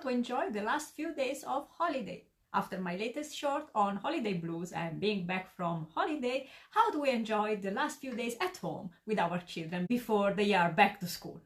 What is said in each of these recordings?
to enjoy the last few days of holiday. After my latest short on holiday blues and being back from holiday, how do we enjoy the last few days at home with our children before they are back to school?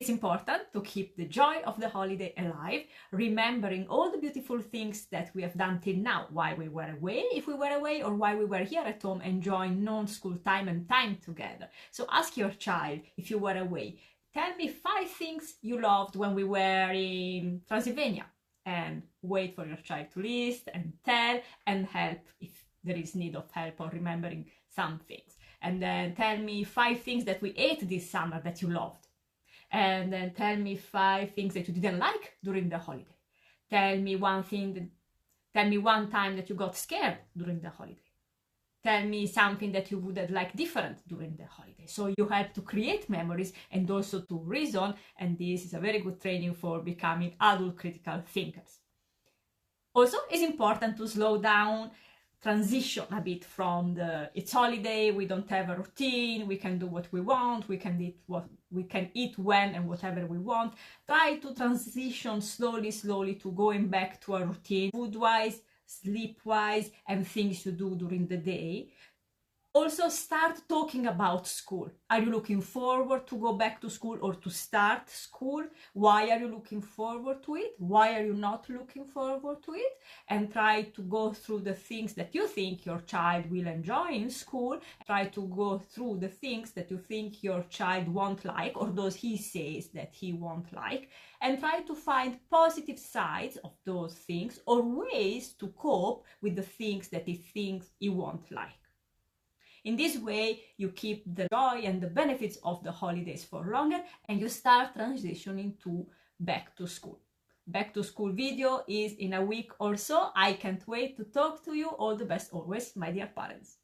It's important to keep the joy of the holiday alive, remembering all the beautiful things that we have done till now, while we were away, if we were away, or while we were here at home enjoying non-school time and time together. So ask your child, if you were away, tell me 5 things you loved when we were in Transylvania, and wait for your child to list and tell and help if there is need of help or remembering some things. And then tell me 5 things that we ate this summer that you loved. And then tell me 5 things that you didn't like during the holiday. Tell me one time that you got scared during the holiday. Tell me something that you would have liked different during the holiday. So you help to create memories and also to reason, and this is a very good training for becoming adult critical thinkers. Also, it's important to slow down, transition a bit from it's holiday, we don't have a routine, we can do what we want, we can eat when and whatever we want. Try to transition slowly to going back to a routine, food-wise, sleep-wise, and things you do during the day. Also, start talking about school. Are you looking forward to go back to school or to start school? Why are you looking forward to it? Why are you not looking forward to it? And try to go through the things that you think your child will enjoy in school. Try to go through the things that you think your child won't like, or those he says that he won't like, and try to find positive sides of those things or ways to cope with the things that he thinks he won't like. In this way, you keep the joy and the benefits of the holidays for longer, and you start transitioning to back to school. Back to school video is in a week or so. I can't wait to talk to you. All the best always, my dear parents.